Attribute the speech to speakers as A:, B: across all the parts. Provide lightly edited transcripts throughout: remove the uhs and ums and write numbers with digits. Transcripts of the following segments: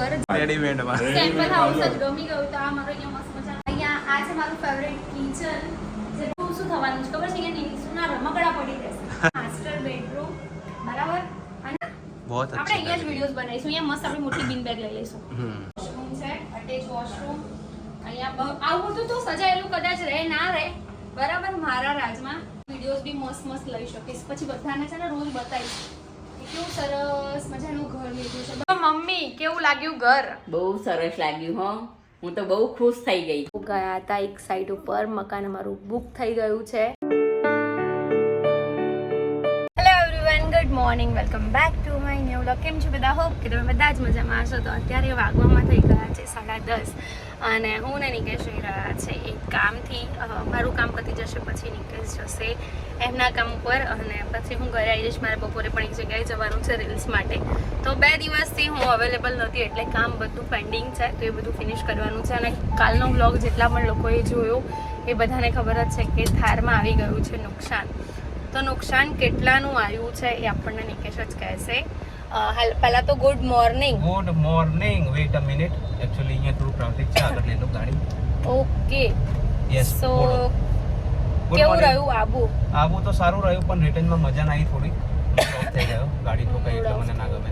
A: ઘર
B: રેડીમેડમાં
A: sample house જ ગમી ગયું. તો આ મારો અહીંયા મસ્ત મજાનું અહીંયા આ છે મારું ફેવરેટ કિચન. જે શું થવાનું છે ખબર છે કે નીસુના રમકડા પડી રહેશે. માસ્ટર બેડરૂમ બરાબર. અને
B: બહુત
A: આપણે અહીંયા જ વિડિયોઝ બનાવીશું. અહીંયા મસ્ત આપણે મોટી બિન બેગ લઈ લઈશું. વોશરૂમ છે, અટેચ વોશરૂમ. અહીંયા આવું બધું તો સજાયેલું કદાચ રહે ના રહે બરાબર. મારા રાજમાં વિડિયોઝ બી મસ્ત મસ્ત લઈ શકીશ. પછી બધાને છે ને રોજ બતાવીશ કેવું સરસ મજાનું ઘર લીધું છે. મમ્મી કેવું લાગ્યું ઘર?
C: બહુ સરસ લાગ્યું હો. હું તો બહુ ખુશ થઈ ગઈ.
A: ગયા હતા એક સાઈડ ઉપર, મકાન અમારું બુક થઈ ગયું છે. Hello everyone, good morning, welcome back to my new vlog. કેમ છો બધા? હોપ કે તમે બધા જ મજામાં હશો. તો અત્યારે વાગવામાં થઈ ગયા છે 10:30 અને હું ને નિકેશ જઈ રહ્યા છે એક કામથી. મારું કામ પતી જશે પછી નિકેશ જશે એમના કામ ઉપર અને પછી હું ઘરે આવી જઈશ. મારે બપોરે પણ એક જગ્યાએ જવાનું છે રીલ્સ માટે. તો 2 દિવસથી હું અવેલેબલ નહોતી એટલે કામ બધું પેન્ડિંગ છે. તો એ બધું ફિનિશ કરવાનું છે. અને કાલનો વ્લોગ જેટલા પણ લોકોએ જોયો એ બધાને ખબર જ છે કે થારમાં આવી ગયું છે નુકસાન. તો નુકસાન કેટલાનું આવ્યું છે એ આપણને નિકેશ જ કહેશે. પહેલા તો good morning.
B: Good morning. Wait a minute, actually અહીંયા થોડું ટ્રાફિક છે, આગળ લઈ લો ગાડી.
A: Okay,
B: yes.
A: સો કેવું રહ્યું આબુ?
B: આબુ તો સારું રહ્યું પણ રિટર્નમાં મજા ના આવી. થોડી સ્ટોપ થઈ ગયો, ગાડી ઠોકાઈ એટલે મને ના ગમે.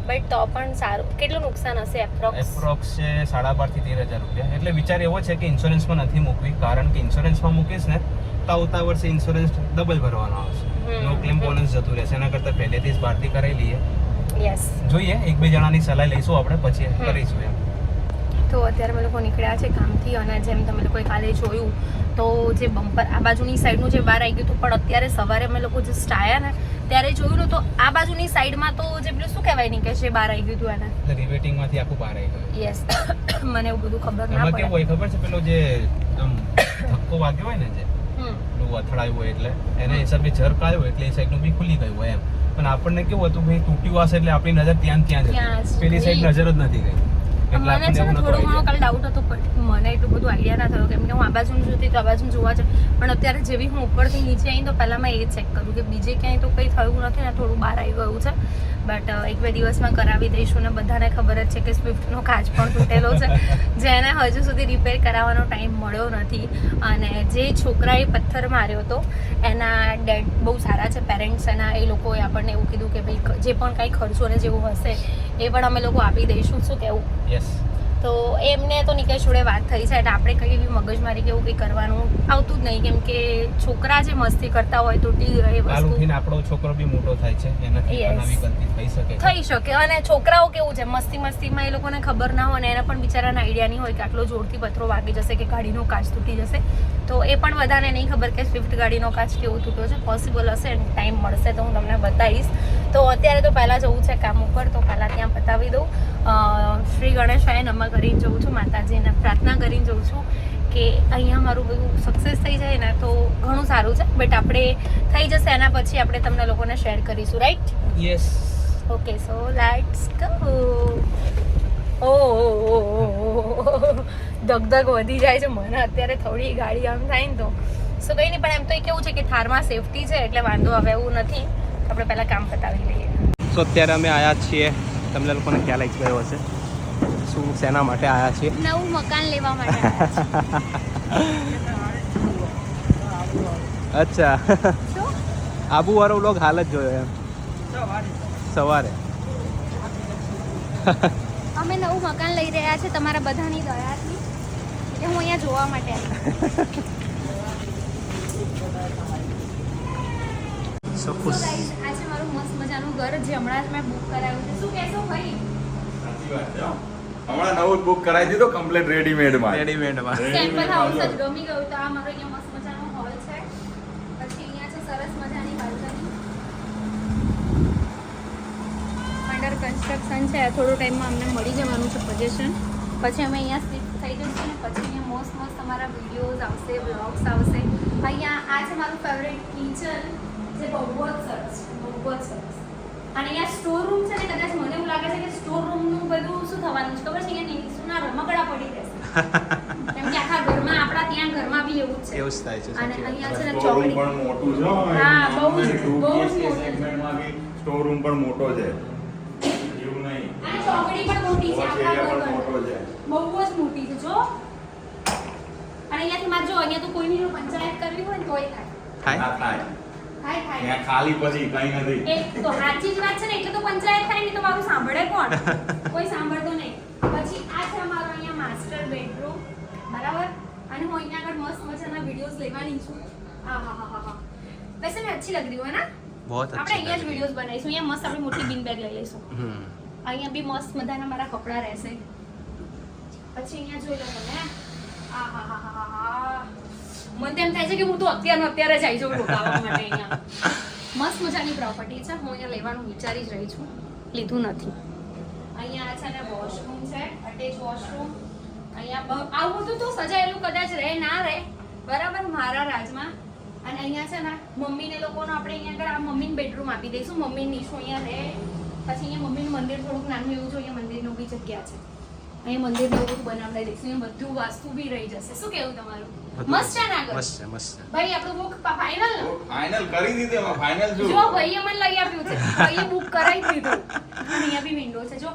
A: બટ તો પણ સારું. કેટલું નુકસાન હશે
B: એપ્રોક્સ છે 12,500 થી 13,000 રૂપિયા. એટલે વિચાર એવો છે કે ઇન્સ્યોરન્સમાં નથી મૂકવી, કારણ કે ઇન્સ્યોરન્સમાં મૂકીશ ને તો આવતા વર્ષે ઇન્સ્યોરન્સ ડબલ ભરવાનો આવશે. નો ક્લેમ બોનસ જતું રહેશે. એના કરતાં પહેલેથી જ બહારથી કરાવી લઈએ.
A: યસ,
B: જોઈએ, 1-2 જણાની સલાહ લઈશું આપણે, પછી કરીશું એમ.
A: તો અત્યારે અમે લોકો નીકળ્યા છે કામથી અને જેમ તમે લોકોએ કાલે જોયું તો જે બમ્પર આ બાજુની સાઈડનું જે બહાર આવી ગયું હતું, પણ અત્યારે સવારે અમે લોકો જસ્ટ આવ્યા ને ત્યારે જોયું ને તો આ બાજુની સાઈડમાં તો જે પેલું શું કહેવાય નહીં કે જે બહાર આવી ગયું હતું એને
B: રિવેટિંગમાંથી આખું બહાર આવી ગયું.
A: યસ. મને એવું બધું ખબર ના
B: એમાં
A: પડે.
B: કેવું હોય ખબર છે, પેલો જે આમ ધક્કો વાગ્યો હોય ને, જે પેલું અથડાયું હોય એટલે એના હિસાબે જર્ક આવ્યો એટલે એ સાઈડનું બી ખુલી ગયું હોય એમ. પણ આપણને કેવું હતું ભાઈ તૂટ્યું હશે એટલે આપણી નજર ત્યાં જ
A: ત્યાં જ.
B: પેલી સાઈડ નજર જ નથી ગઈ.
A: મને છે ને થોડો ઘણો કાલે ડાઉટ હતો પણ મને એટલું બધું આઈડિયા ના થયો કેમ કે હું આ બાજુ જોતી તો આ બાજુ જોવા છે. પણ અત્યારે જેવી હું ઉપરથી નીચે આવી તો પહેલાં મેં એ ચેક કર્યું કે બીજે ક્યાંય તો કંઈ થયું નથી ને, થોડું બહાર આવી ગયું છે. બટ 1-2 દિવસમાં કરાવી દઈશું ને બધાને ખબર જ છે કે સ્વિફ્ટનો કાચ પણ તૂટેલો છે જેને હજુ સુધી રિપેર કરાવવાનો ટાઈમ મળ્યો નથી. અને જે છોકરાએ પથ્થર માર્યો હતો એના ડેડ બહુ સારા છે પેરેન્ટ્સ એના. એ લોકોએ આપણને એવું કીધું કે ભાઈ જે પણ કાંઈ ખર્ચો ને જેવું હશે એ પણ અમે લોકો આપી દઈશું. શું કહેવું?
B: યસ.
A: તો એમને તો નિકેશ જોડે વાત થઈ છે એટલે આપણે કંઈ એવી મગજમારી કે એવું કંઈ કરવાનું આવતું જ નહીં કેમ કે છોકરા જે મસ્તી કરતા હોય તૂટી ગઈ વસ્તુ
B: આપણો છોકરો બી મોટો થાય છે એનાથી નવી ગલતી થઈ શકે.
A: અને છોકરાઓ કેવું છે મસ્તીમાં એ લોકોને ખબર ના હોય ને એને પણ બિચારાને આઈડિયા નહીં હોય કે આટલો જોરથી પથ્થરો વાગી જશે કે ગાડીનો કાચ તૂટી જશે. તો એ પણ બધાને નહીં ખબર કે સ્વિફ્ટ ગાડીનો કાચ કેવું તૂટ્યો છે. પોસિબલ હશે અને ટાઈમ મળશે તો હું તમને બતાવીશ. તો અત્યારે તો પહેલાં જવું છે કામ ઉપર તો પહેલાં ત્યાં બતાવી દઉં. શ્રી ગણેશાય નમઃ કરીને જઉં છું, માતાજીને પ્રાર્થના કરીને જઉં છું કે અહીંયા મારું બધું સક્સેસ થઈ જાય ને તો ઘણું સારું છે. બટ આપણે થઈ જશે એના પછી આપણે તમને લોકોને શેર કરીશું, right?
B: Yes.
A: Okay, so let's go. ધગધગ વધી જાય છે મને અત્યારે થોડી ગાડી આમ થાય ને તો. સો કંઈ નહીં, પણ એમ તો એ કેવું છે કે થારમાં સેફટી છે એટલે વાંધો હવે એવું નથી. આપણે પહેલાં કામ પતાવી લઈએ.
B: સો અત્યારે અમે આવ્યા છીએ, તમને લોકોને ખ્યાલ આવી ગયો હશે શું શેના માટે આવ્યા છીએ.
A: નવું મકાન લેવા માટે.
B: અચ્છા, આબુ વાળો વ્લોગ હાલ જ જોયો એમ સવારે.
A: અમે નવું મકાન લઈ રહ્યા છે તમારા બધાની દયાથી એટલે હું અહીંયા જોવા માટે આવી.
B: સો ખુશ.
A: આજે મારું મસ્ત મજાનું ઘર જે હમણાં જ મેં બુક કરાવ્યું છે. શું કહેશો ભાઈ?
D: હમણાં નવું જ બુક કરાવી દીધું કમ્પ્લીટ રેડીમેડમાં.
A: સેમ્પલ હાઉસ જ ગમી ગયું. તો આ મારો અહીંયા મસ્ત મજાનો હોલ છે. પછી અહીંયા છે સરસ મજાની બાલ્કની. અંડર કન્સ્ટ્રક્શન છે. થોડો ટાઈમમાં અમને મળી જવાનું છે પોઝિશન. પછી અમે અહીંયા શિફ્ટ થઈ જઈશું ને પછી અહીંયા મસ્ત અમારા વિડીયોઝ આવશે, બ્લોગ્સ આવશે. અહીંયા આ છે મારું ફેવરેટ કિચન જે બહુ જ સરસ છે, બહુ જ સરસ. અને અહીંયા સ્ટોર રૂમ છે ને કદાચ મને એવું લાગે છે કે સ્ટોર રૂમનું બધું શું થવાનું છે ખબર છે કે નીસુના રમકડા પડી રહેશે કેમ કે આખા ઘરમાં આપણા ત્યાં ઘરમાં બી એવું જ છે.
B: એવું જ થાય છે.
A: અને અહીંયા છે ને
D: સ્ટોર રૂમ
A: ચોકડી
D: પણ મોટું છે.
A: હા, બહુ જ
D: સેગમેન્ટમાં બી સ્ટોર રૂમ પણ મોટો છે એવું નહીં.
A: અને ચોકડી પણ મોટી છે,
D: વોચ
A: આપણા
D: એરિયા પણ
A: ઘર
D: મોટો છે.
A: બહુ જ મોટી છે જો. અને અહીંયાથી મારે જો અહીંયા તો કોઈની જો પંચાયત કરવી હોય ને તોય થાય.
D: ના થાય.
A: થાય થાય.
D: ત્યાં ખાલી પછી કઈ નથી.
A: એ તો સાચી જ વાત છે ને, એટલે તો પંચાયત થાય ને, તો મારું સાંભળે કોણ? કોઈ સાંભળતો નહીં. પછી આ છે અમારો અહીંયા માસ્ટર બેડરૂમ, બરાબર? અને હું અહીંયા આગળ મસ્ત મજાના વિડીયોઝ લેવાની છું. હા હા હા હા. વૈસે મેં अच्छी लग रही हूँ है ना?
B: बहुत
A: આપણે અહીંયા જ વિડીયોઝ બનાવીશું. અહીંયા મસ્ત આપણે મોટી બિન બેગ લઈ લઈશું.
B: હમ
A: અહીંયા બી મસ્ત મજાના મારા કપડાં રહેશે. પછી અહીંયા જોઈ લો તમે. આ હા હા હા હા. મને તો એમ થાય છે કે હું તો અત્યારે જ આવી જાઉં રોકાવા માટે અહીંયા. મસ્ત મજાની પ્રોપર્ટી છે. હું અહીંયા લેવાનું વિચારી જ રહી છું, લીધું નથી. અહીંયા છે ને વોશરૂમ છે, અટેચ વોશરૂમ. અહીંયા આવું બધું તો સજાયેલું કદાચ રહે ના રહે, બરાબર, મારા રાજમાં. અને અહીંયા છે ને મમ્મીને લોકોનો આપણે અહીંયા આગળ આ મમ્મીને બેડરૂમ આપી દઈશું. મમ્મી નીચું અહીંયા રહે. પછી અહીંયા મમ્મીનું મંદિર થોડુંક નાનું એવું છે, અહીંયા મંદિરનું બી જગ્યા છે. અહીંયા મંદિર એવું બધું બનાવડાવી દઈશું. અહીંયા બધું વાસ્તુ બી રહી જશે. શું કેવું તમારું? મસ્ત છે ને આગળ?
B: મસ્ત છે મસ્ત છે.
A: ભાઈ આપણું બુક ફાઇનલ ને?
D: ફાઇનલ કરી દીધી હવે ફાઇનલ શું?
A: જો ભાઈએ મને લઈ આપ્યું છે, ભાઈએ બુક કરાવી દીધું. અને અહીંયા બી વિન્ડો છે. જો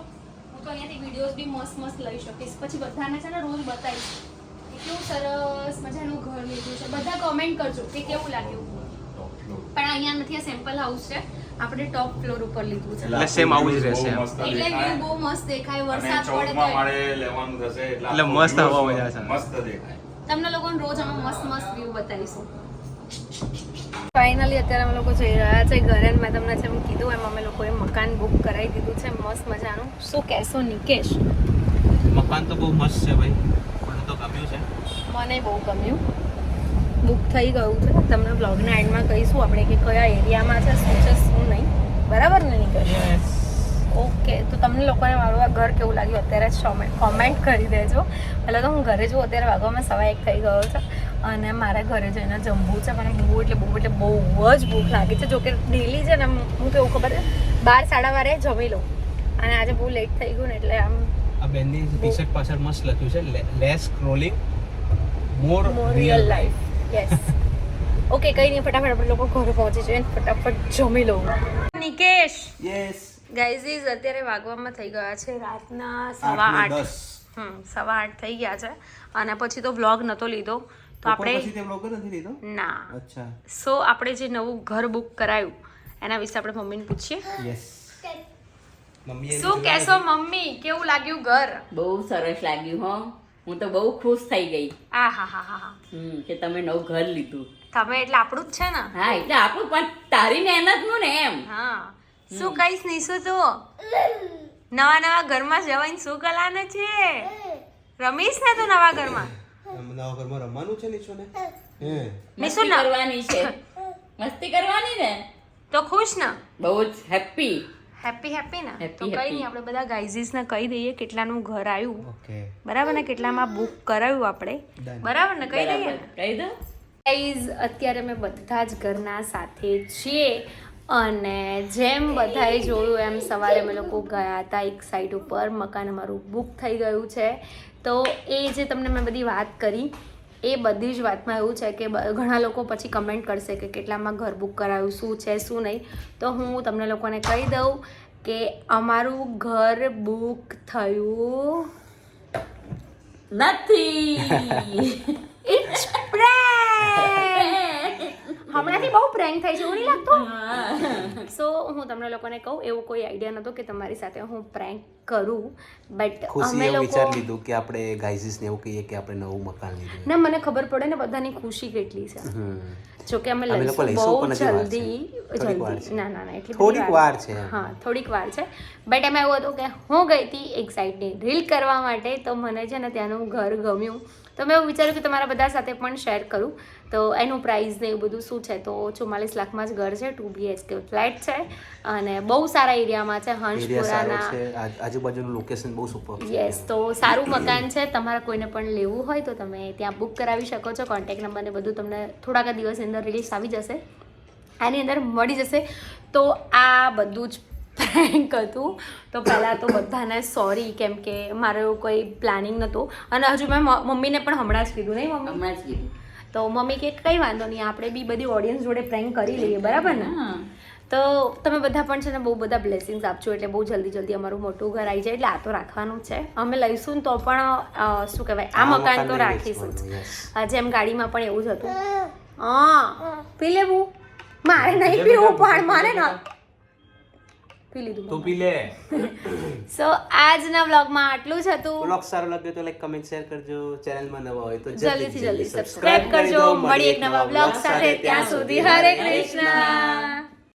A: હું તો અહીંયાથી વિડીયોઝ બી મસ્ત મસ્ત લઈ શકીશ. પછી બધાને છે ને રોજ બતાવીશ કે કેવું સરસ મજાનું ઘર લીધું છે. બધા કમેન્ટ કરજો કે કેવું લાગ્યું. પણ અહીંયા નથી, આ સેમ્પલ હાઉસ છે. આપણે ટોપ ફ્લોર ઉપર લીધું છે.
B: એટલે સેમ આવું જ રહેશે એમ.
A: એટલે વ્યૂ બહુ મસ્ત દેખાય. વરસાદ પડે
D: ચોકમાં
A: તો
D: માળે લેવાનું થશે
B: એટલે મસ્ત હવા મજા છે.
D: મસ્ત દેખાય.
A: તમને લોકોને રોજ અમે મસ્ત મસ્ત વ્યૂ બતાવીશું. ફાઇનલી અત્યારે અમે લોકો જઈ રહ્યા છે ઘરે. મેં તમને જેમ કીધું એમ અમે લોકોએ મકાન બુક કરાવી દીધું છે મસ્ત મજાનું. શું કહેશો નિકેશ?
B: મકાન તો બહુ મસ્ત છે ભાઈ, મને તો ગમ્યું છે.
A: મને બહુ ગમ્યું. બુક થઈ ગયું છે. તમને બ્લોગના એન્ડમાં કહીશું આપણે કે કયા એરિયામાં છે, શું છે શું નહીં. બરાબર ને નિકેશ? ઓકે, તો તમને લોકોને મારું આ ઘર કેવું લાગ્યું અત્યારે જ કોમેન્ટ કરી દેજો. પહેલાં તો હું ઘરે છું, અત્યારે વાગવામાં 1:15 થઈ ગયો છે અને મારે ઘરે જઈને જમવું છે. મને બહુ જ ભૂખ લાગી છે. જોકે ડેલી છે ને હું કેવું ખબર છે, 12-12:30 જમી લઉં. અને આજે બહુ લેટ થઈ ગયું ને એટલે આમ
B: આ બેનની ટી-શર્ટ પાછળ મસ્ત લખ્યું છે લેસ સ્ક્રોલિંગ મોર
A: રિયલ લાઈફ. યસ. ઓકે, કઈ નહીં, ફટાફટ આપણે લોકો ઘરે પહોંચી જઈએ, ફટાફટ જમી લઉં. નિકેશ,
B: યસ
A: ગાઈઝ અત્યારે વાગવામાં થઈ ગયા છે રાતના 8:15. 8:15 થઈ ગયા છે. અને પછી તો વ્લોગ નતો લીધો તો આપણે
B: તે બ્લોગ નથી લીધો.
A: ના.
B: અચ્છા.
A: સો આપણે જે નવું ઘર બુક કરાયું એના વિશે આપણે મમ્મીને પૂછીએ.
B: યસ. મમ્મીએ
A: શું કહેશો મમ્મી, કેવું લાગ્યું ઘર?
C: બહુ સરસ લાગ્યું હો. હું તો બહુ ખુશ થઈ ગઈ.
A: આ હા હા હા હા.
C: કે તમે નવું ઘર લીધું.
A: તમે એટલે આપણું જ છે ને?
C: હા, એટલે આપણું પણ તારી મહેનતનું ને એમ.
A: હા. શું કહીશ નીસુ તું? નવા ઘરમાં જવાની શું કલાને છે? રમીશ ને તું નવા ઘરમાં?
B: નવા ઘરમાં રમવાનું છે નીચોને.
C: મસ્તી કરવાની છે. મસ્તી કરવાની ને.
A: તો ખુશ ને?
C: બહુ જ હેપી.
A: હેપી ને?
C: Happy,
A: તો કઈ
C: happy.
A: નહીં, આપણે બધા ગાઈઝીસને કહી દઈએ કેટલાનું ઘર આવ્યું.
B: ઓકે.
A: બરાબર ને? કેટલામાં બુક કરાવ્યું આપણે.
B: Done.
A: બરાબર ને? કહી દઈએ
C: બરાબર. કહી દો.
A: ગાઈઝ અત્યારે અમે બધા જ ઘરના સાથે છીએ અને જેમ બધાએ જોયું એમ સવારે અમે લોકો ગયા હતા એક સાઈડ ઉપર. મકાન અમારું બુક થઈ ગયું છે. તો એ જે તમને મેં બધી વાત કરી એ બધી જ વાતમાં એવું છે કે ઘણા લોકો પછી કમેન્ટ કરશે કે કેટલામાં ઘર બુક કરાવ્યું, શું છે શું નહીં. તો હું તમને લોકોને કહી દઉં કે અમારું ઘર બુક થયું
C: નથી.
A: It's prank. હમણાંથી બહુ પ્રેન્ક થાય છે, એવું નહીં લાગતું? સો હું તમને લોકોને કહું, એવું કોઈ આઈડિયા નહોતો કે તમારી સાથે હું પ્રેન્ક કરું, બટ અમે લોકો
E: વિચાર લીધું કે આપણે ગાઈઝીસ ને એવું કહીએ કે આપણે નવું મકાન લીધું.
A: ના, મને ખબર પડે ને બધાની ખુશી કેટલી છે. જોકે અમે
E: અમે લોકો
A: લઈશું
E: લઈશું,
A: બહુ
E: પણ હજી વાર છે.
A: જલ્દી.
E: થોડીક વાર છે.
A: ના એટલી
E: થોડીક
A: બધી
E: વાર છે.
A: હા, થોડીક વાર છે. બટ એમાં એવું હતું કે હું ગઈ હતી એક સાઈડની રીલ કરવા માટે, તો મને છે ને ત્યાંનું ઘર ગમ્યું. તો મેં એવું વિચાર્યું કે તમારા બધા સાથે પણ શેર કરું. તો એનું પ્રાઇસ ને એવું બધું શું છે, તો 44 લાખમાં જ ઘર છે. 2 BHK ફ્લેટ છે અને બહુ સારા એરિયામાં છે.
E: એરિયા સારો
A: હંસપુરાના.
E: છે, આજુબાજુનું લોકેશન બહુ સુપર છે.
A: યસ, તો સારું મકાન છે. તમારે કોઈને પણ લેવું હોય તો તમે ત્યાં બુક કરાવી શકો છો. કોન્ટેક્ટ નંબર ને બધું તમને થોડાક દિવસની અંદર રિલીઝ આવી જશે, આની અંદર મળી જશે. તો આ બધું જ પ્રેન્ક હતું. તો પહેલાં તો બધાને સોરી, કેમ કે મારો કોઈ પ્લાનિંગ નહોતું. અને હજુ મેં મમ્મીને પણ હમણાં જ કીધું, નહીં મમ્મી?
C: હમણાં જ કીધું.
A: તો મમ્મી કે કંઈ વાંધો નહીં, આપણે બી બધી ઓડિયન્સ જોડે પ્રેન્ક કરી લઈએ, બરાબર ને?
C: હા.
A: તો તમે બધા પણ છે ને બહુ બધા બ્લેસિંગ્સ આપજો એટલે બહુ જલ્દી અમારું મોટું ઘર આવી જાય એટલે આ તો રાખવાનું છે. અમે લઈશું ને તો પણ શું કહેવાય આ મકાન તો રાખીશું જ. જેમ ગાડીમાં પણ એવું જ હતું. પી લેવું મારે નહીં પીવું પણ મારે ન પી લીધું
E: તો પી લે.
A: સો આજના વ્લોગમાં આટલું જ હતું.
E: બ્લોગ સારો લાગ્યો તો લાઈક કમેન્ટ શેર કરજો. ચેનલમાં નવા હોય તો
A: જલ્દી સબસ્ક્રાઇબ કરજો. મળી એક નવા વ્લોગ સાથે. ત્યાં સુધી હરે કૃષ્ણ.